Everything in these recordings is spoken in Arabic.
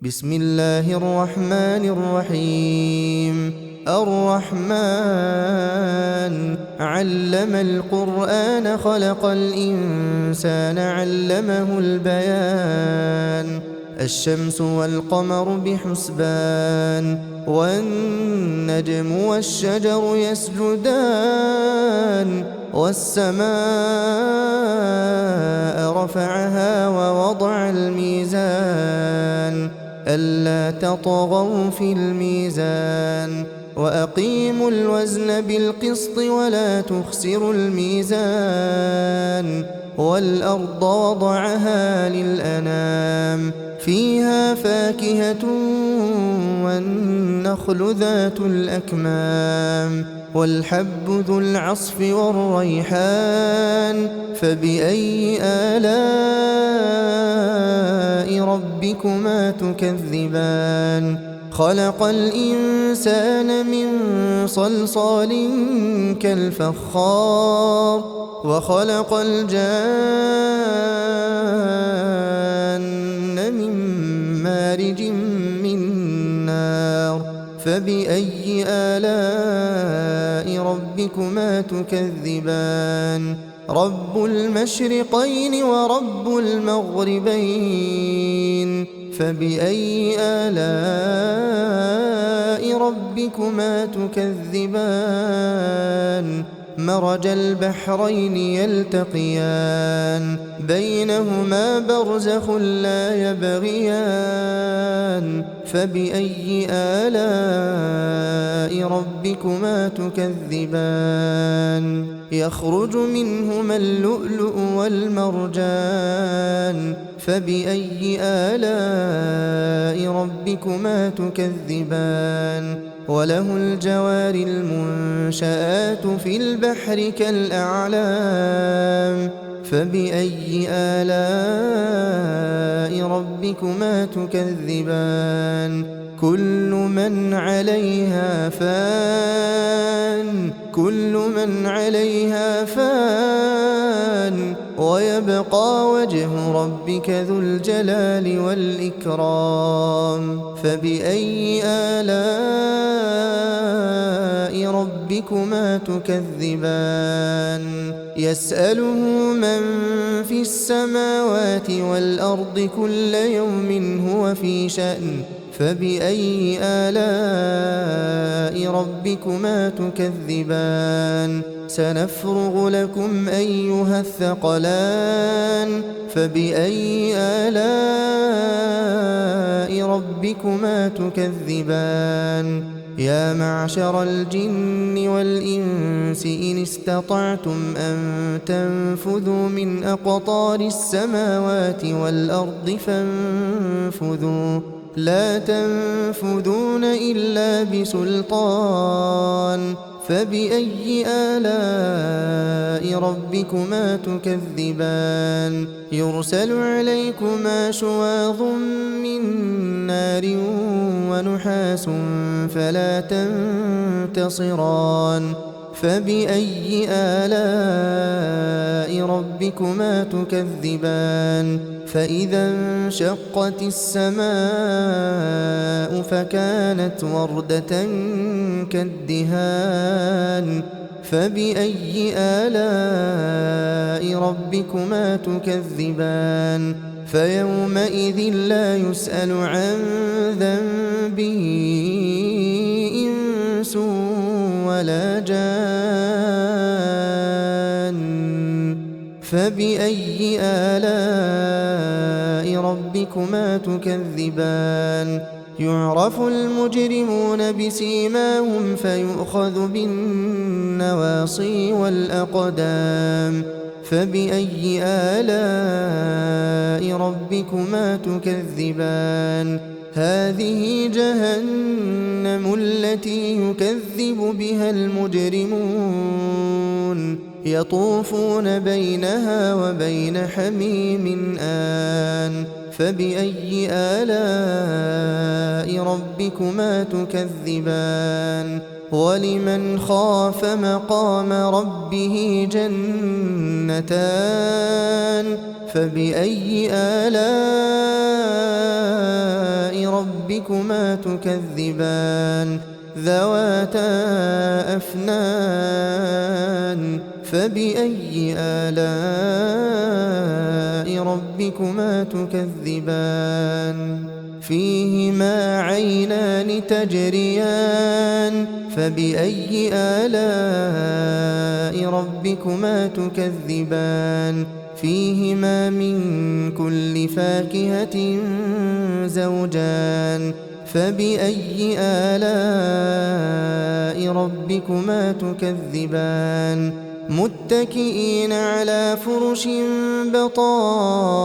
بسم الله الرحمن الرحيم. الرحمن علم القرآن خلق الإنسان علمه البيان. الشمس والقمر بحسبان والنجم والشجر يسجدان والسماء رفعها ووضع الميزان ألا تطغوا في الميزان وأقيموا الوزن بالقسط ولا تخسروا الميزان والأرض وضعها للأنام فيها فاكهة والنخل ذات الأكمام والحب ذو العصف والريحان فبأي آلاء ربكما تكذبان خلق الإنسان من صلصال كالفخار وخلق الجان من مارج من نار فبأي آلاء ربكما تكذبان رب المشرقين ورب المغربين فبأي آلاء ربكما تكذبان مرج البحرين يلتقيان بينهما برزخ لا يبغيان فبأي آلاء ربكما تكذبان يخرج منهما اللؤلؤ والمرجان فبأي آلاء ربكما تكذبان وله الجوار المنشآت في البحر كالأعلام فبأي آلاء ربكما تكذبان كل من عليها فان ويبقى وجه ربك ذو الجلال والإكرام فبأي آلاء ربكما تكذبان يسأله من في السماوات والأرض كل يوم هو في شأن فبأي آلاء ربكما تكذبان سنفرغ لكم أيها الثقلان فبأي آلاء ربكما تكذبان يا معشر الجن والإنس إن استطعتم أن تنفذوا من أقطار السماوات والأرض فانفذوا لا تنفذون إلا بسلطان فبأي آلاء ربكما تكذبان يرسل عليكما شواظ من نار ونحاس فلا تنتصران فبأي آلاء ربكما تكذبان فإذا انشقت السماء فكانت وردة كالدهان فبأي آلاء ربكما تكذبان فيومئذ لا يسأل عن ذنبه إنس ولا جان فبأي آلاء ربكما تكذبان يعرف المجرمون بسيماهم فيؤخذ بالنواصي والأقدام فبأي آلاء ربكما تكذبان هذه جهنم التي يكذب بها المجرمون يطوفون بينها وبين حميم آن فبأي آلاء ربكما تكذبان ولمن خاف مقام ربه جنتان فبأي آلاء ربكما تكذبان ذواتا أفنان فبأي آلاء ربكما تكذبان فيهما عينان تجريان فبأي آلاء ربكما تكذبان فيهما من كل فاكهة زوجان فبأي آلاء ربكما تكذبان متكئين على فرش بطائنها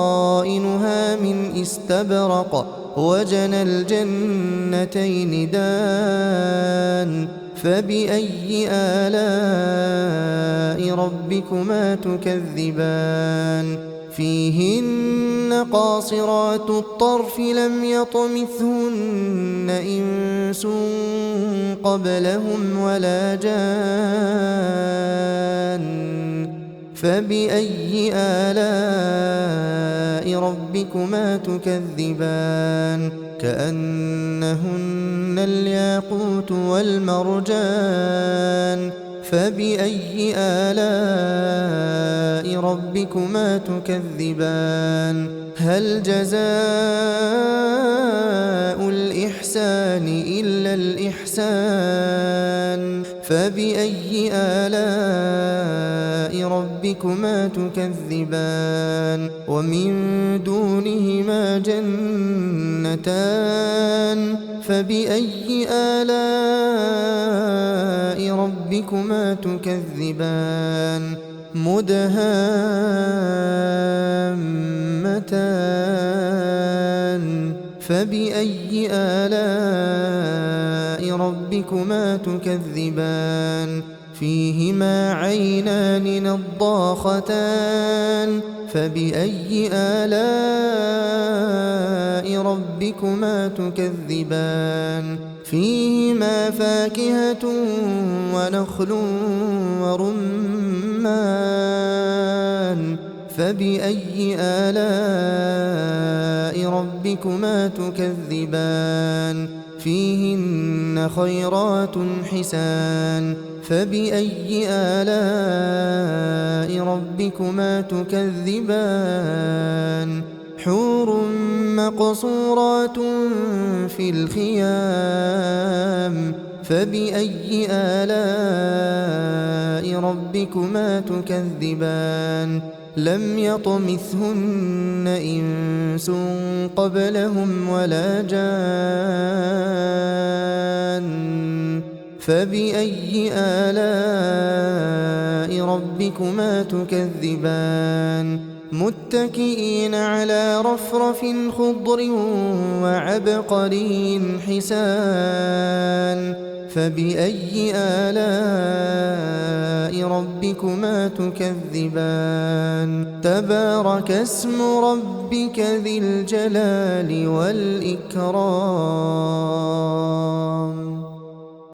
من استبرق وجنى الجنتين دان فبأي آلاء ربكما تكذبان فيهن قاصرات الطرف لم يطمثهن إنس قبلهم ولا جان فبأي آلاء ربكما تكذبان كأنهن الياقوت والمرجان فبأي آلاء ربكما تكذبان هل جزاء الإحسان إلا الإحسان فبأي آلاء ربكما تكذبان ومن دونهما جنتان فبأي آلاء ربكما تكذبان مدهامتان فبأي آلاء ربكما تكذبان فيهما عينان نضاختان فبأي آلاء ربكما تكذبان فيهما فاكهة ونخل ورمان فبأي آلاء ربكما تكذبان فيهن خيرات حسان فبأي آلاء ربكما تكذبان حور مقصورات في الخيام فبأي آلاء ربكما تكذبان لم يطمثهن إنس قبلهم ولا جان فبأي آلاء ربكما تكذبان متكئين على رفرف خضر وعبقري حسان فبأي آلاء ربكما تكذبان تبارك اسم ربك ذي الجلال والإكرام